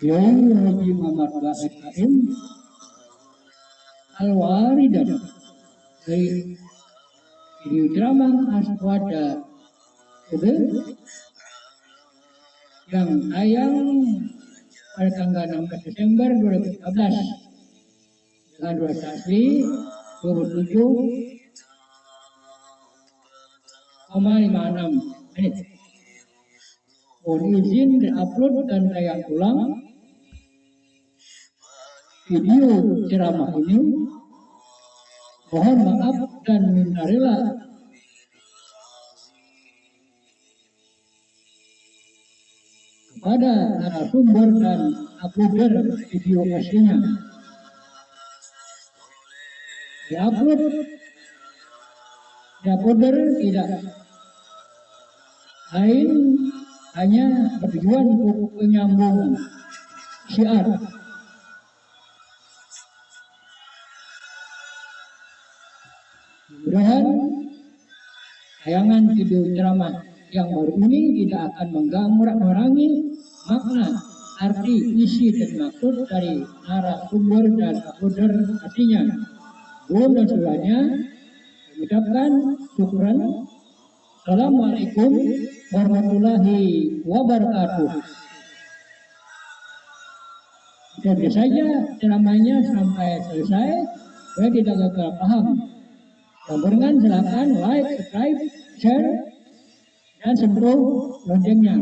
yang Nabi Muhammad SAW al-waridah dari video drama Aswada itu yang tayang pada tanggal 16 Desember 2013 dengan durasi asli 27,56 menit. Mohon izin diupload dan tayang ulang video ceramah ini. Mohon maaf dan minta rela kepada narasumber dan uploader video aslinya. Uploader tidak lain hanya bertujuan untuk menyambung syiar. Mudah-mudahan tayangan video ceramah yang baru ini tidak akan mengurangi makna, arti, isi, dan maksud dari narasumber dan uploader aslinya. Belum dan sebelumnya, mengucapkan syukuran. Assalamualaikum warahmatullahi wabarakatuh. Jadi saja ceramahnya sampai selesai, saya tidak gagal paham. Yang berkenan silakan like, subscribe, share, dan sentuh loncengnya.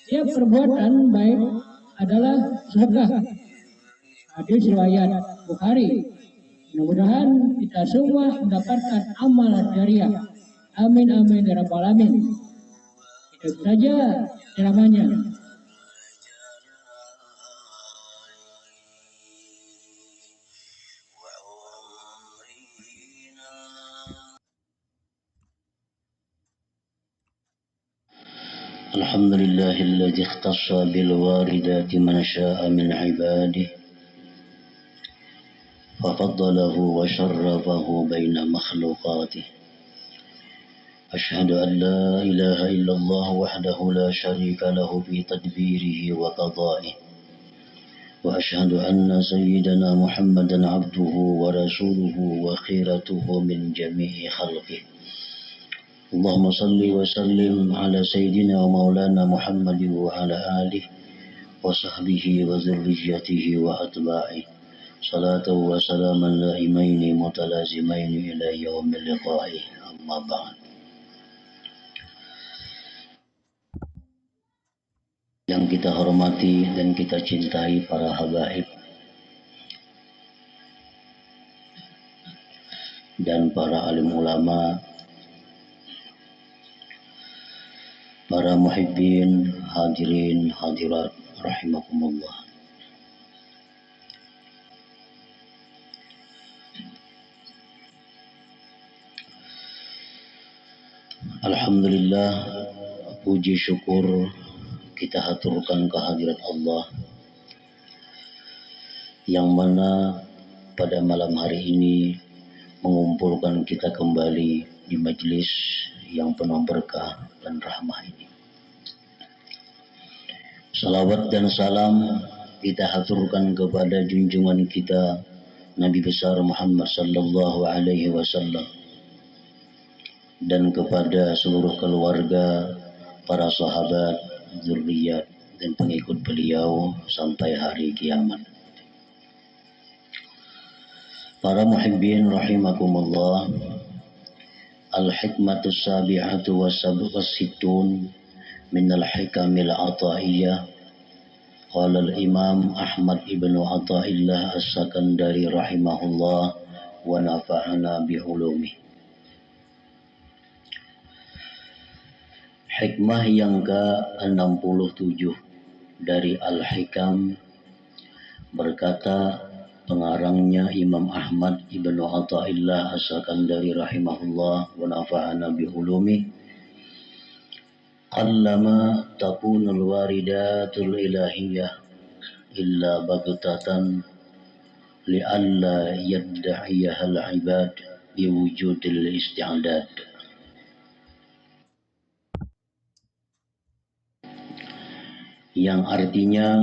Setiap perbuatan baik adalah sedekah. Hadis riwayat Bukhari. Mudah-mudahan kita semua mendapatkan amal jariah. Amin amin ya rabbal alamin. Itu saja ceramahnya. الحمد لله الذي اختص بالواردات من شاء من عباده ففضله وشرفه بين مخلوقاته. أشهد أن لا إله إلا الله وحده لا شريك له في تدبيره وقضائه، وأشهد أن سيدنا محمدا عبده ورسوله وخيرته من جميع خلقه. اللهم صل وسلم على سيدنا ومولانا محمد وعلى آله وصحبه وذريته وأتباعه صلاة وسلاما دائمين متلازمين إلى يوم اللقاء. أما بعد. Yang kita hormati dan kita cintai para habaib dan para alim ulama, para muhibbin, hadirin, hadirat, rahimakumullah. Alhamdulillah, puji syukur kita haturkan kehadirat Allah yang mana pada malam hari ini mengumpulkan kita kembali di majelis yang penuh berkah dan rahmah ini. Salawat dan salam kita haturkan kepada junjungan kita Nabi besar Muhammad sallallahu alaihi wasallam dan kepada seluruh keluarga, para sahabat, zuriat dan pengikut beliau sampai hari kiamat. Para muhibbin rahimakumullah, al-hikmatu sabi'atu wa sab'asittun min al-hikamil ataiyah. Qala al-imam Ahmad ibn Athaillah as-Sakandari rahimahullah wa nafa'ana bi'ulumi. Hikmah yang ke-67 dari Al-Hikam berkata pengarangnya Imam Ahmad ibn Athaillah as-Sakandari rahimahullah wa nafa'ana bi'ulumi. Qallama takunul waridatul ilahiyah illa baghtatan li'alla yadda'iyahal ibad biwujudil isti'adad. yang artinya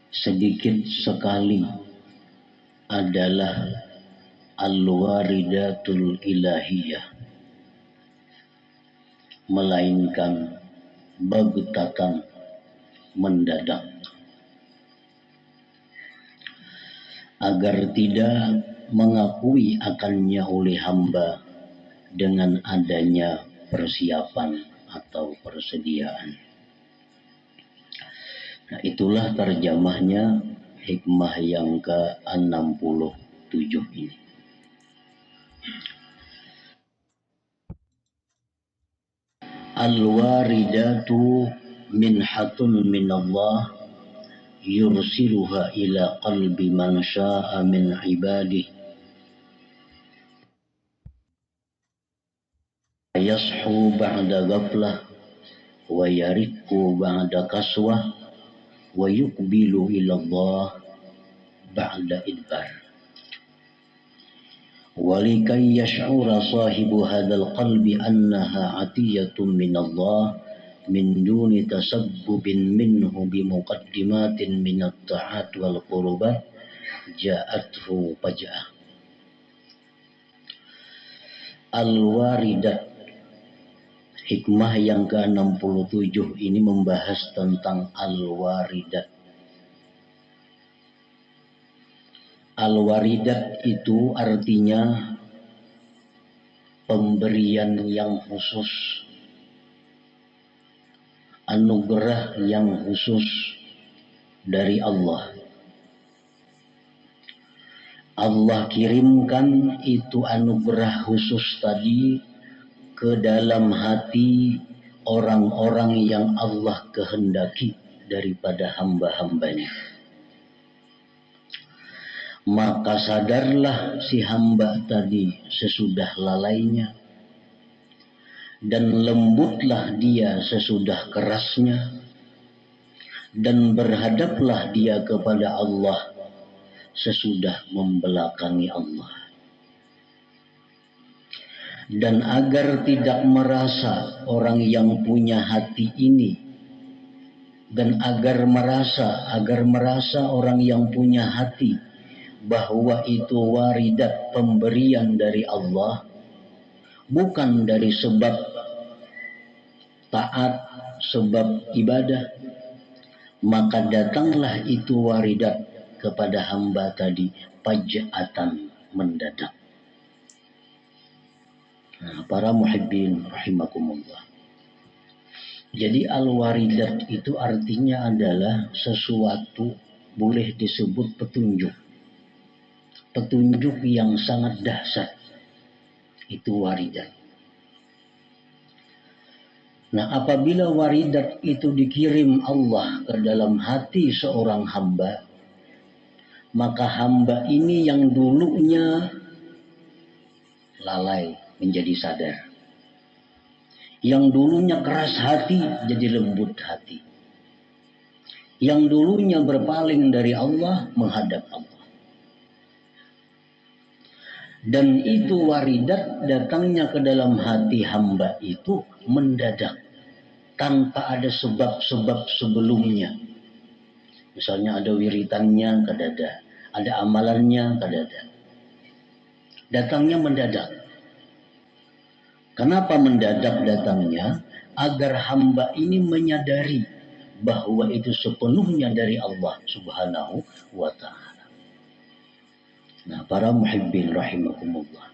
sedikit sekali adalah al-waridatul ilahiyah, melainkan bagtatan, mendadak, agar tidak mengakui akannya oleh hamba dengan adanya persiapan atau persediaan. Nah, itulah terjemahnya hikmah yang ke-67 ini. Al-waridatu minhatun minallah yursiluha ila qalbi man sya'a min ibadihi yashu ba'da ghaflah wa yarikku ba'da kaswah wa yuqbilu ila Allah ba'da idbar. Walikai yash'ura sahibu hadzal qalbi annaha 'atiyatun min Allah min duni tasabbubin minhu bi muqaddimatin min at-ta'at wal qurbat ja'athu faj'ah. Al-waridat, hikmah yang ke-67 ini membahas tentang al-waridat. Al-waridat itu artinya pemberian yang khusus, anugerah yang khusus dari Allah. Allah kirimkan itu anugerah khusus tadi ke dalam hati orang-orang yang Allah kehendaki daripada hamba-hambanya. Maka sadarlah si hamba tadi sesudah lalainya, dan lembutlah dia sesudah kerasnya, dan berhadaplah dia kepada Allah sesudah membelakangi Allah. Dan agar tidak merasa orang yang punya hati ini, dan agar merasa orang yang punya hati bahwa itu waridat, pemberian dari Allah, bukan dari sebab taat, sebab ibadah, maka datanglah itu waridat kepada hamba tadi faj'atan, mendadak. Nah, para muhibbin rahimakumullah. Jadi al-waridat itu artinya adalah sesuatu, boleh disebut petunjuk. Petunjuk yang sangat dahsyat. Itu waridat. Nah, apabila waridat itu dikirim Allah ke dalam hati seorang hamba, maka hamba ini yang dulunya lalai menjadi sadar. Yang dulunya keras hati jadi lembut hati. Yang dulunya berpaling dari Allah menghadap Allah. Dan itu waridat datangnya ke dalam hati hamba itu mendadak, tanpa ada sebab-sebab sebelumnya. Misalnya ada wiritannya kadada, ada amalannya kadada. Datangnya mendadak. Kenapa mendadak datangnya? Agar hamba ini menyadari bahwa itu sepenuhnya dari Allah Subhanahu wa ta'ala. Nah, para muhibbin rahimakumullah.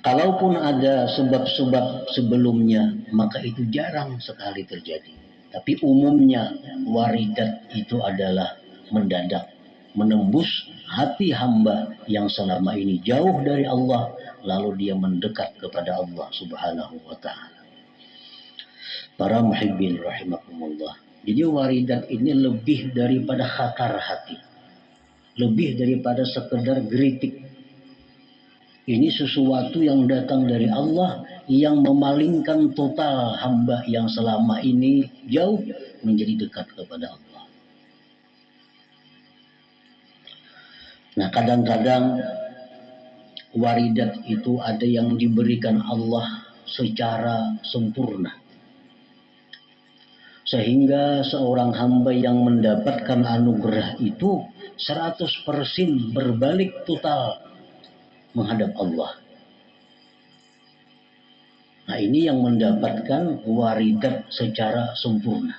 Kalaupun ada sebab-sebab sebelumnya, maka itu jarang sekali terjadi. Tapi umumnya waridat itu adalah mendadak, menembus hati hamba yang selama ini jauh dari Allah, lalu dia mendekat kepada Allah Subhanahu wa ta'ala. Para muhibbin rahimakumullah. Jadi waridat ini lebih daripada khatar hati. Lebih daripada sekedar geritik. Ini sesuatu yang datang dari Allah yang memalingkan total hamba yang selama ini jauh menjadi dekat kepada Allah. Nah, kadang-kadang waridat itu ada yang diberikan Allah secara sempurna. Sehingga seorang hamba yang mendapatkan anugerah itu 100% berbalik total menghadap Allah. Nah, ini yang mendapatkan waridat secara sempurna.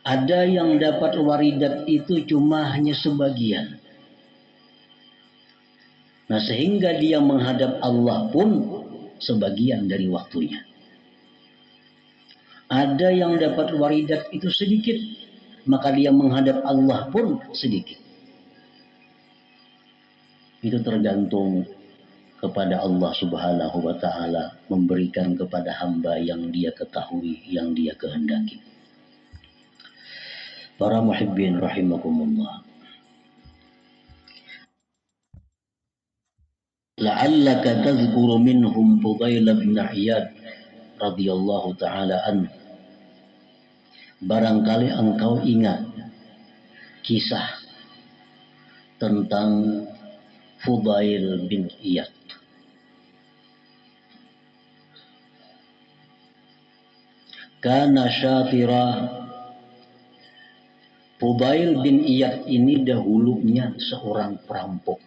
Ada yang dapat waridat itu cuma hanya sebagian. Nah, sehingga dia menghadap Allah pun sebagian dari waktunya. Ada yang dapat waridat itu sedikit, maka dia menghadap Allah pun sedikit. Itu tergantung kepada Allah Subhanahu wa Ta'ala memberikan kepada hamba yang Dia ketahui, yang Dia kehendaki. Para muhibbin rahimakumullah. La'allaka tadhkuru minhum Fudail bin Iyad radhiyallahu ta'ala anhu. Barangkali engkau ingat kisah tentang Fudail bin Iyad. Kana syatira. Fudail bin Iyad ini dahulunya seorang perampok.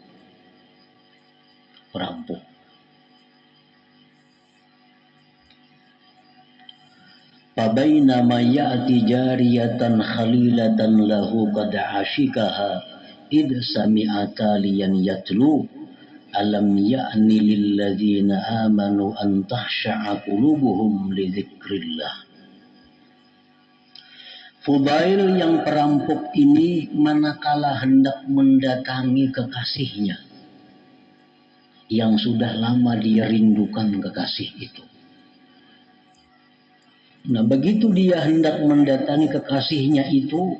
Fabainama ya'ti jariyatan khalilatan lahu qad ashikaha id sami'a taliyan yatlu alam ya'ni lilladzina amanu an tahsha'a qulubuhum li dzikrillah. Fudail yang perampok ini manakala hendak mendatangi kekasihnya yang sudah lama dia rindukan kekasih itu. Nah, begitu dia hendak mendatangi kekasihnya itu,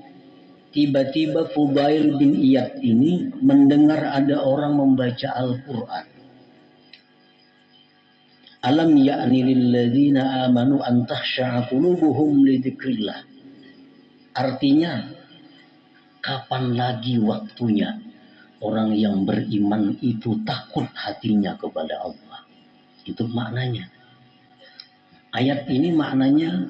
tiba-tiba Fudail bin Iyad ini mendengar ada orang membaca Al-Quran. Alam ya'ni lilladzina amanu an tahsha'a qulubuhum li dzikrillah. Artinya, kapan lagi waktunya orang yang beriman itu takut hatinya kepada Allah. Itu maknanya. Ayat ini maknanya,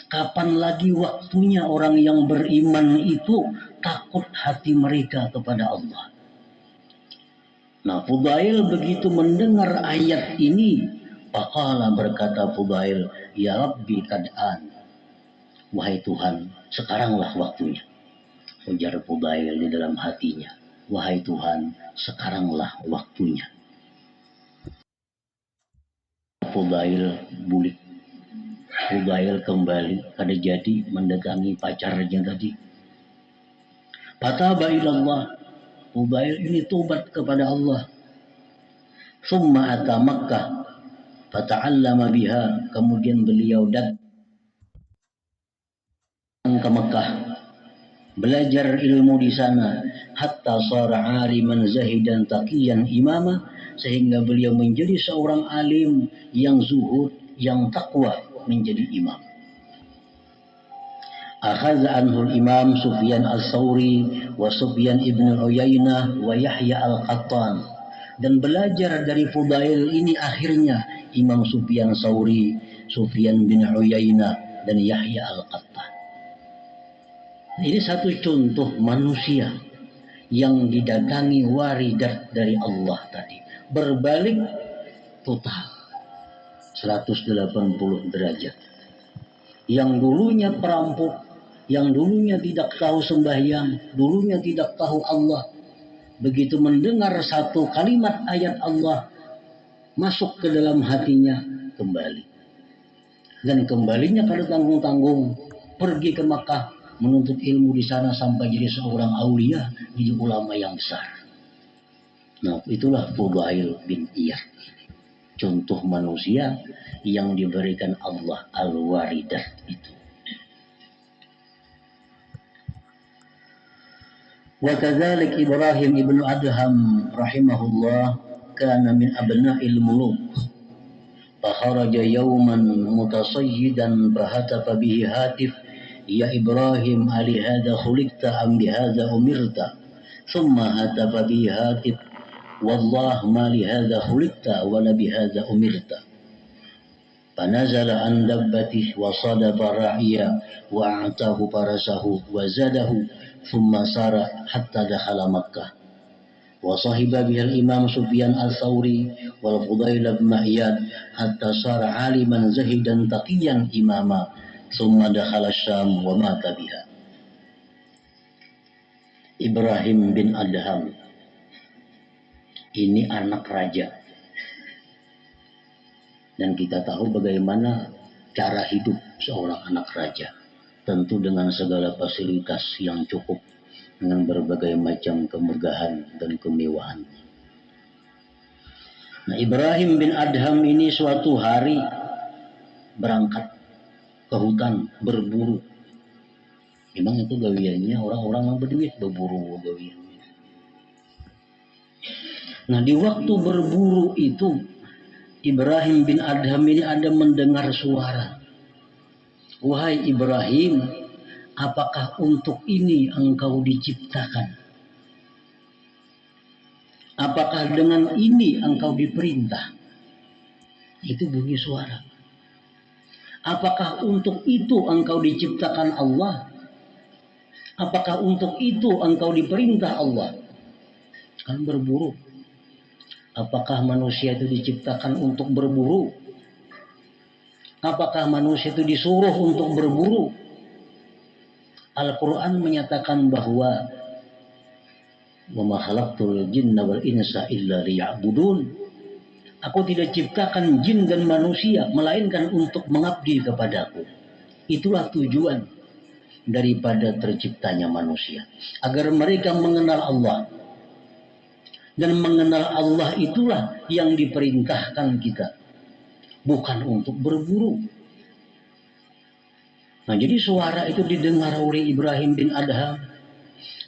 kapan lagi waktunya orang yang beriman itu takut hati mereka kepada Allah. Nah, Fudail begitu mendengar ayat ini, faqala berkata Fudail, ya Rabbi kad'an. Wahai Tuhan, sekaranglah waktunya. Ujar Fudail di dalam hatinya, wahai Tuhan, sekaranglah waktunya. Fudail bulik. Fudail kembali kada jadi mendatangi pacarnya tadi. Fataba ilallah. Fudail ini tobat kepada Allah. Summa ata Makkah. Fata'allama biha. Kemudian beliau datang ke Makkah. Belajar ilmu di sana. Hatta sara aliman zahidan taqiyan imama. Sehingga beliau menjadi seorang alim yang zuhud, yang takwa, menjadi imam. Akhadha anhu imam Sufyan al-Thawri wa Sufyan ibn Uyainah wa Yahya al-Qattan. Dan belajar dari Fudail ini akhirnya Imam Sufyan Thawri, Sufyan bin Uyainah dan Yahya al-Qattan. Ini satu contoh manusia yang didatangi waridat dari Allah tadi. Berbalik total 180 derajat. Yang dulunya perampok, yang dulunya tidak tahu sembahyang, dulunya tidak tahu Allah, begitu mendengar satu kalimat ayat Allah masuk ke dalam hatinya, kembali. Dan kembalinya kada tanggung-tanggung, pergi ke Makkah menuntut ilmu di sana sampai jadi seorang aulia, jadi ulama yang besar. Nah, itulah Fudail bin Iyad. Contoh manusia yang diberikan Allah al-waridah itu. Wa kadzalik Ibrahim ibnu Adham rahimahullah kana min abna'il muluk. Fakharaja yawman mutasayyidan fahatafa bihi hatif ya Ibrahim ali hadha khuliqta am bihadha umirta. Thumma hatafa bihi hatif wallah ma li hadha khuliqta wa la bihadha umirta. فنزل عن دبته وصدف الرعية وأعطاه فرسه وزاده ثم سار حتى دخل مكة وصحب به الإمام سفيان الثوري والفضيل بن عياد حتى صار عالما زهدا تقيا إماما ثم دخل الشام ومات بها. Ibrahim bin Adham ini anak raja, dan kita tahu bagaimana cara hidup seorang anak raja, tentu dengan segala fasilitas yang cukup, dengan berbagai macam kemegahan dan kemewahan. Nah, Ibrahim bin Adham ini suatu hari berangkat ke hutan berburu. Memang itu gawiannya orang-orang yang berduit, berburu gawiannya. Nah, di waktu berburu itu Ibrahim bin Adham ini ada mendengar suara. Wahai Ibrahim, apakah untuk ini engkau diciptakan? Apakah dengan ini engkau diperintah? Itu bunyi suara. Apakah untuk itu engkau diciptakan Allah? Apakah untuk itu engkau diperintah Allah? Kan berburu. Apakah manusia itu diciptakan untuk berburu? Apakah manusia itu disuruh untuk berburu? Al-Quran menyatakan bahwa wa ma khalaqtul jinna wal insa illa liya'budun. Aku tidak ciptakan jin dan manusia melainkan untuk mengabdi kepadaku. Itulah tujuan daripada terciptanya manusia, agar mereka mengenal Allah, dan mengenal Allah itulah yang diperintahkan kita, bukan untuk berburu. Nah, jadi suara itu didengar oleh Ibrahim bin Adham.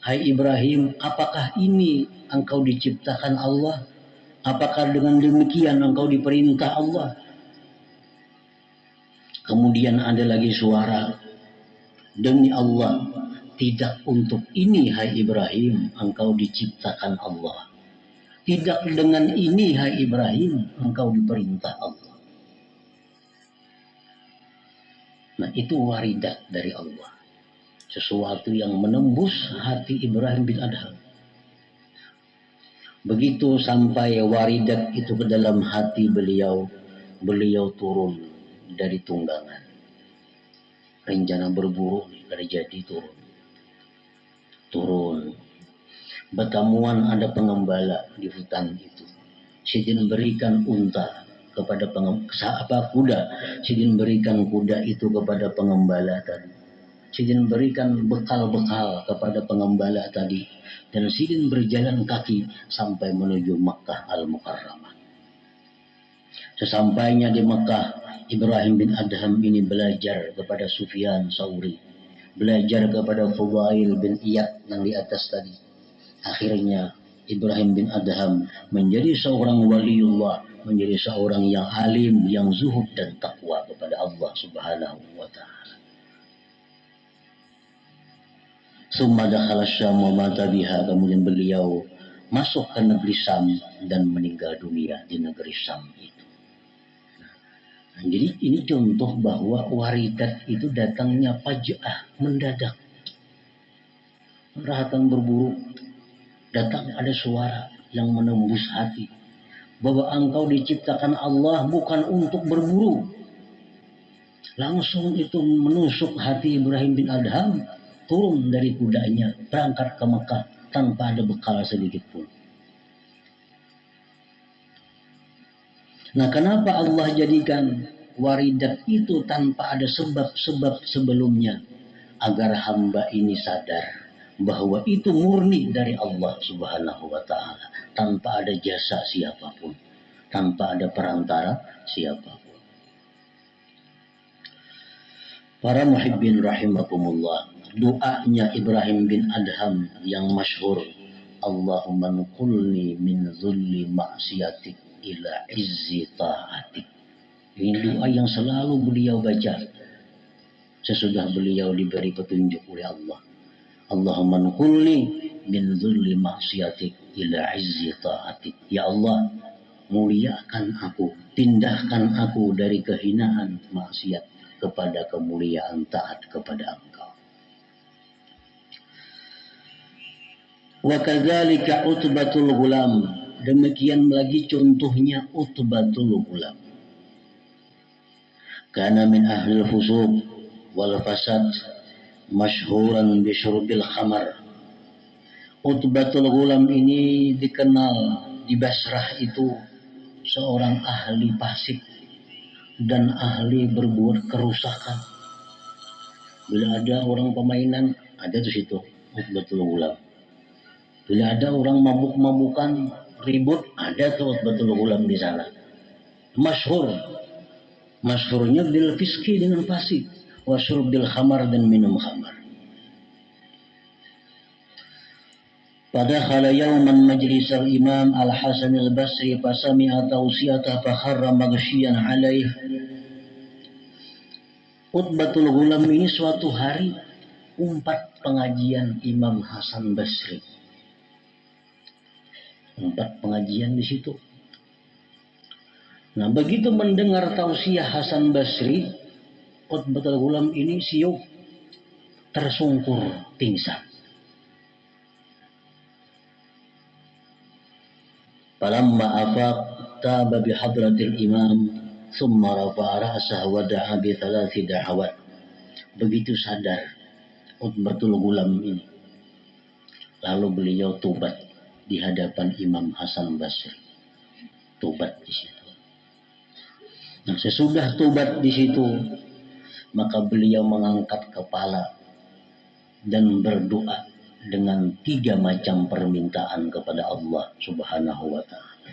Hai Ibrahim, apakah ini engkau diciptakan Allah? Apakah dengan demikian engkau diperintah Allah? Kemudian ada lagi suara, demi Allah, tidak untuk ini hai Ibrahim engkau diciptakan Allah. Tidak dengan ini hai Ibrahim engkau diperintah Allah. Nah, itu waridat dari Allah. Sesuatu yang menembus hati Ibrahim bin Adham. Begitu sampai waridat itu ke dalam hati beliau, beliau turun dari tunggangan. Rencana berburu kada jadi, turun. Bertemuan ada pengembala di hutan itu. Sidin berikan unta kepada kuda. Sidin berikan kuda itu kepada pengembala tadi. Sidin berikan bekal-bekal kepada pengembala tadi. Dan Sidin berjalan kaki sampai menuju Makkah Al-Mukarramah. Sesampainya di Makkah, Ibrahim bin Adham ini belajar kepada Sufyan Tsauri, belajar kepada Fudail bin Iyad yang di atas tadi. Akhirnya Ibrahim bin Adham menjadi seorang waliullah, menjadi seorang yang alim, yang zuhud dan takwa kepada Allah Subhanahu wa taala. Summa dakhala Syam wa mata biha, kemudian beliau masuk ke negeri Syam dan meninggal dunia di negeri Syam itu. Nah, jadi ini contoh bahwa waridat itu datangnya faj'ah, mendadak. Rahatan berburu, datang ada suara yang menembus hati bahwa engkau diciptakan Allah bukan untuk berburu. Langsung itu menusuk hati Ibrahim bin Adham, turun dari kudanya, berangkat ke Mekah tanpa ada bekal sedikit pun. Nah, kenapa Allah jadikan waridat itu tanpa ada sebab-sebab sebelumnya? Agar hamba ini sadar bahwa itu murni dari Allah Subhanahu wa taala, tanpa ada jasa siapapun, tanpa ada perantara siapapun. Para muhibbin rahimakumullah, doanya Ibrahim bin Adham yang masyhur, Allahumma nuqulni min zulli ma'siyatik ila izzi ta'atik. Ini doa yang selalu beliau baca sesudah beliau diberi petunjuk oleh Allah. Allahumma nuqulni min zulli ma'siyatik ila izzi ta'atik. Ya Allah, muliakan aku pindahkan aku dari kehinaan maksiat kepada kemuliaan taat kepada Engkau. Wa kadzalika Utbatul Ghulam, demikian lagi contohnya Utbatul Ghulam. Kana min ahli fusuq wal fasad masyhuran bi syurbil khamar. Utbatul Ghulam ini dikenal di Basrah itu seorang ahli fasik dan ahli berbuat kerusakan. Bila ada orang permainan, ada di situ Utbatul Ghulam. Bila ada orang mabuk-mabukan, ribut, ada tuh Utbatul Ghulam di sana. Masyhurnya bil fiski dengan fasik, wa syurbil khamar dan minum khamar. Fadakhala yawman majlis al-imam al-Hasan al-Basri fasami'a tawsiyata fakharra maghsyiyan alaih. Utbatul Ghulam ini suatu hari umpat pengajian Imam Hasan Basri. Umpat pengajian di situ. Nah, begitu mendengar tausiah Hasan Basri, Utbatul Ghulam ini siup, tersungkur, pingsan. Falamma afaq taba bi hadratil imam thumma rafa'a ra'sahu wa da'a bi thalathi da'awat. Begitu sadar Utbatul Ghulam ini, lalu beliau tobat di hadapan Imam Hasan Basri. Tobat di situ. Nah, sesudah tobat di situ, maka beliau mengangkat kepala dan berdoa dengan 3 macam permintaan kepada Allah Subhanahu wa ta'ala.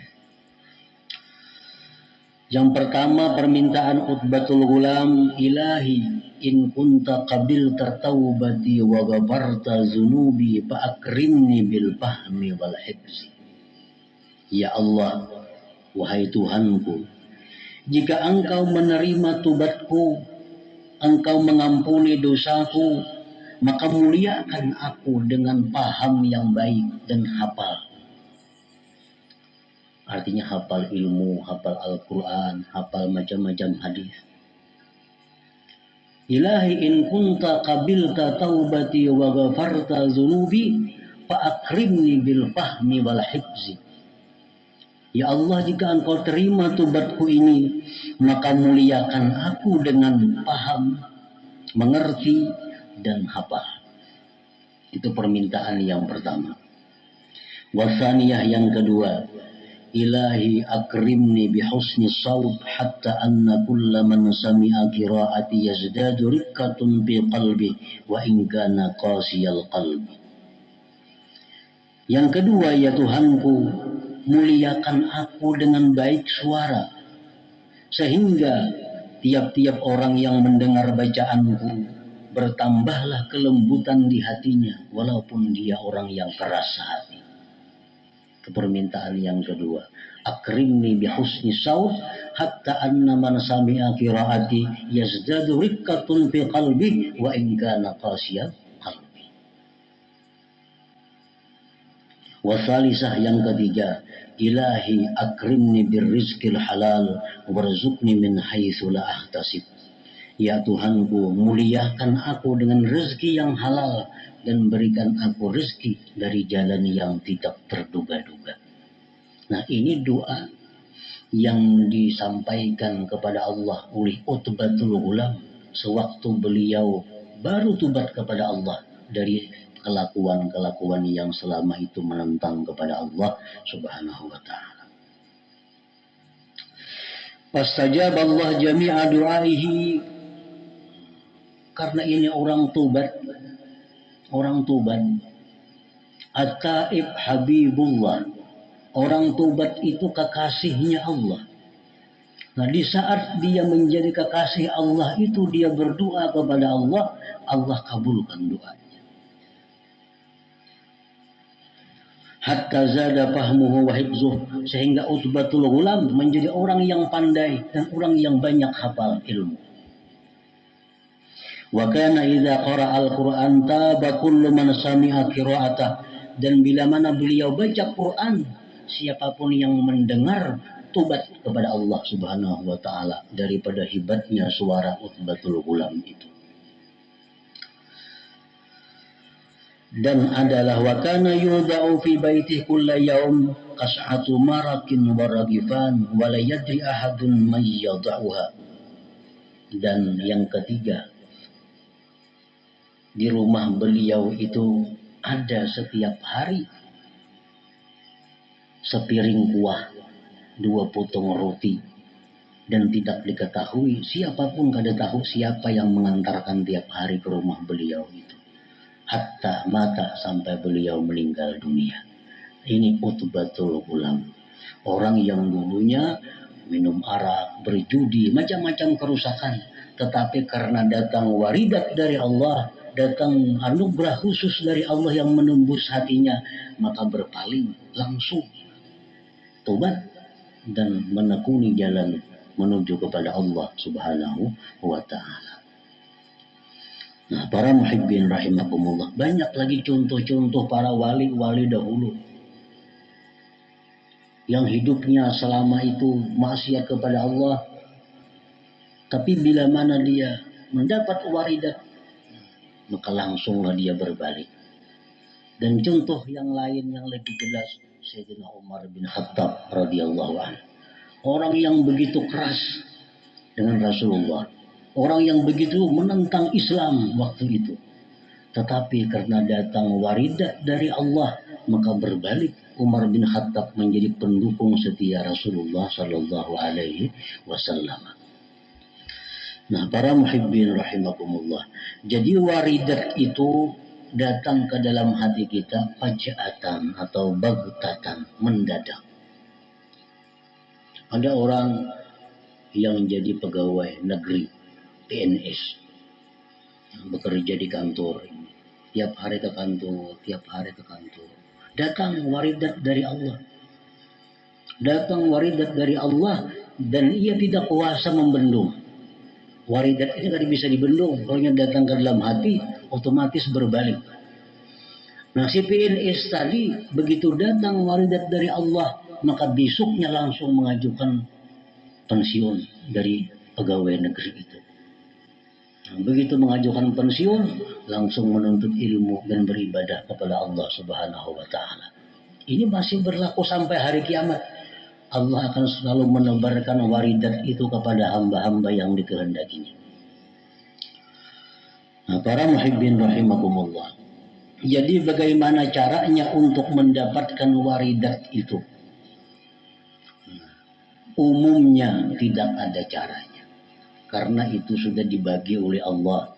Yang pertama, permintaan Utbatul Ghulam, Ilahi in kunta qabilta taubati wa ghafarta zunubi fa akrimni bil fahmi wal hifzi. Ya Allah, wahai Tuhanku, jika Engkau menerima tobatku, Engkau mengampuni dosaku, maka muliakan aku dengan paham yang baik dan hafal. Artinya hafal ilmu, hafal Al-Quran, hafal macam-macam hadis. Ilahi in kunta qabilta taubati wa ghafarta zunubi fa akrimni bil fahmi wal hifzi. Ya Allah, jika Engkau terima tobatku ini, maka muliakan aku dengan paham, mengerti, dan hafal. Itu permintaan yang pertama. Wasaniyah yang kedua, Ilahi akrimni bihusni sawt hatta anna kulla man sami'a qira'ati yazdadu riqqatun fi qalbi wa in kana qasiyal qalbi. Yang kedua, ya Tuhanku, muliakan aku dengan baik suara, sehingga tiap-tiap orang yang mendengar bacaanku bertambahlah kelembutan di hatinya, walaupun dia orang yang keras hati. Permintaan yang kedua, akrimni bihusni sawt hatta anna man sami'a qira'ati yazdadu riqqatun fi qalbi wa in kana qasiyal qalbi. Wasalisah yang ketiga, Ilahi akrimni birrizqil halal warzuqni min haitsu la ahtasib. Ya Tuhanku, muliakan aku dengan rezeki yang halal dan berikan aku rezeki dari jalan yang tidak terduga-duga. Nah, ini doa yang disampaikan kepada Allah oleh Utbatul Ghulam sewaktu beliau baru tobat kepada Allah dari kelakuan-kelakuan yang selama itu menentang kepada Allah Subhanahu wa ta'ala. Fastajab Allah jami'a du'aihi. Karena ini orang tobat. At-taib habibullah. Orang tobat itu kekasihnya Allah. Nah, di saat dia menjadi kekasih Allah itu, dia berdoa kepada Allah, Allah kabulkan doanya. Hatta zada fahmuhu wa hifzuh, sehingga Utbatul Ghulam menjadi orang yang pandai dan orang yang banyak hafal ilmu. Wa kana idza qara'a al-Qur'an taba kullu man sami'a qira'atah, dan bila mana beliau baca Quran, siapapun yang mendengar tobat kepada Allah Subhanahu wa taala daripada hebatnya suara Utbatul Ghulam itu. Dan adalah wa kana yudau fi baitihi kulla yaum qas'atu marakin wa ragifan wa la yadri ahadun may yadauha. Dan yang ketiga, di rumah beliau itu ada setiap hari sepiring kuah, 2 potong roti, dan tidak diketahui siapapun kada tahu siapa yang mengantarkan tiap hari ke rumah beliau itu. Hatta mata sampai beliau meninggal dunia. Ini Utbatul Ghulam. Orang yang dulunya minum arak, berjudi, macam-macam kerusakan. Tetapi karena datang waridat dari Allah, datang anugerah khusus dari Allah yang menembus hatinya, maka berpaling langsung tobat dan menekuni jalan menuju kepada Allah Subhanahu wa taala. Nah, para muhibbin rahimakumullah, banyak lagi contoh-contoh para wali-wali dahulu yang hidupnya selama itu maksiat kepada Allah, tapi bila mana dia mendapat waridat, maka langsunglah dia berbalik. Dan contoh yang lain yang lebih jelas, Sayyidina Umar bin Khattab radhiyallahu anhu. Orang yang begitu keras dengan Rasulullah, orang yang begitu menentang Islam waktu itu. Tetapi karena datang waridat dari Allah, maka berbalik Umar bin Khattab menjadi pendukung setia Rasulullah Sallallahu Alaihi Wasallam. Nah, para muhibbin rahimakumullah. Jadi waridat itu datang ke dalam hati kita faja'atan atau baghtatan, mendadak. Ada orang yang jadi pegawai negeri, PNS, bekerja di kantor, tiap hari ke kantor, datang waridat dari Allah. Datang waridat dari Allah dan ia tidak kuasa membendung. Waridat ini tidak bisa dibendung. Kalau yang datang ke dalam hati, otomatis berbalik. Nah, si PNS tadi begitu datang waridat dari Allah, maka besoknya langsung mengajukan pensiun dari pegawai negeri itu. Nah, begitu mengajukan pensiun, langsung menuntut ilmu dan beribadah kepada Allah Subhanahu wa taala. Ini masih berlaku sampai hari kiamat. Allah akan selalu menebarkan waridat itu kepada hamba-hamba yang dikehendakinya. Nah, para muhibbin rahimakumullah. Jadi bagaimana caranya untuk mendapatkan waridat itu? Umumnya tidak ada caranya. Karena itu sudah dibagi oleh Allah.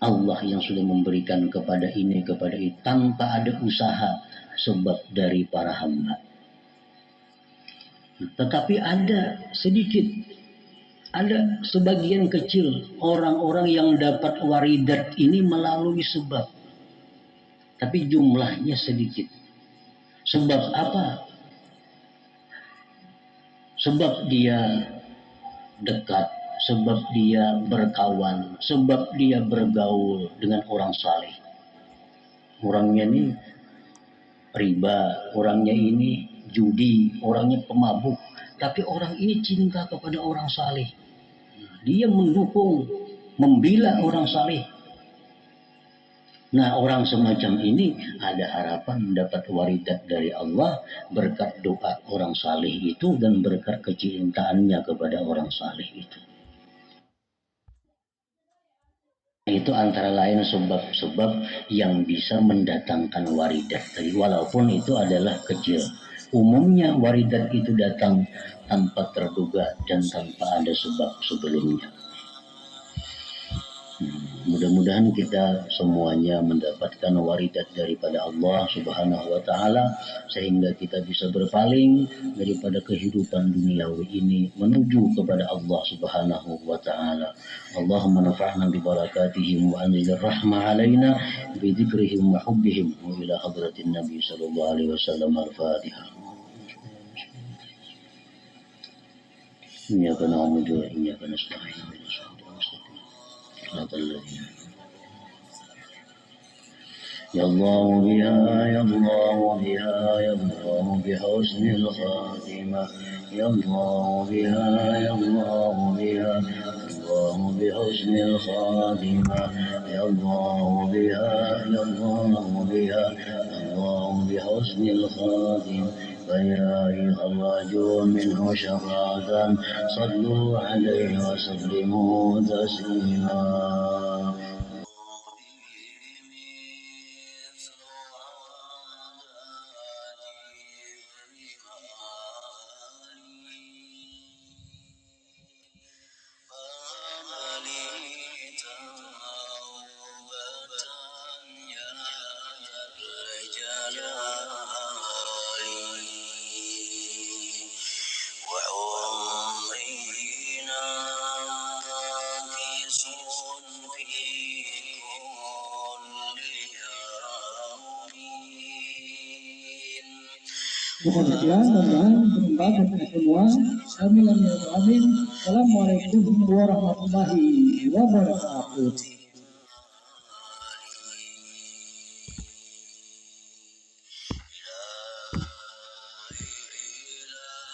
Allah yang sudah memberikan kepada ini, kepada itu, tanpa ada usaha sebab dari para hamba. Tetapi ada sedikit, ada sebagian kecil orang-orang yang dapat waridat ini melalui sebab. Tapi jumlahnya sedikit. Sebab apa? Sebab dia dekat, sebab dia berkawan, sebab dia bergaul dengan orang saleh. Orangnya ini riba, orangnya ini judi, orangnya pemabuk, tapi orang ini cinta kepada orang saleh. Dia mendukung, membela orang saleh. Nah, orang semacam ini ada harapan mendapat waridat dari Allah berkat doa orang saleh itu dan berkat kecintaannya kepada orang saleh itu. Itu antara lain sebab-sebab yang bisa mendatangkan waridat tadi, walaupun itu adalah kecil. Umumnya waridat itu datang tanpa terduga dan tanpa ada sebab sebelumnya. Mudah-mudahan kita semuanya mendapatkan waridat daripada Allah Subhanahu wa taala sehingga kita bisa berpaling daripada kehidupan duniawi ini menuju kepada Allah Subhanahu wa taala. Allahumma nafa'na bi barakatihim wa anzil rahmah alaina bi dzikrihim wa hubbihim wa ila hadratin nabi sallallahu alaihi wasallam al-Fatihah. Iyyaka na'budu wa iyyaka nasta'in. يا الله بها يا الله بها يا الله بها بحسن الخاتمة يا الله بها يا الله بها الله بحسن الخاتمة يا الله بها يا الله بها الله بحسن الخاتمة فإلهي خرجوا منه شفاعة صلوا عليه وسلموا تسليما Demikian teman-teman, berjumpa dengan semua. Assalamualaikum warahmatullahi wabarakatuh.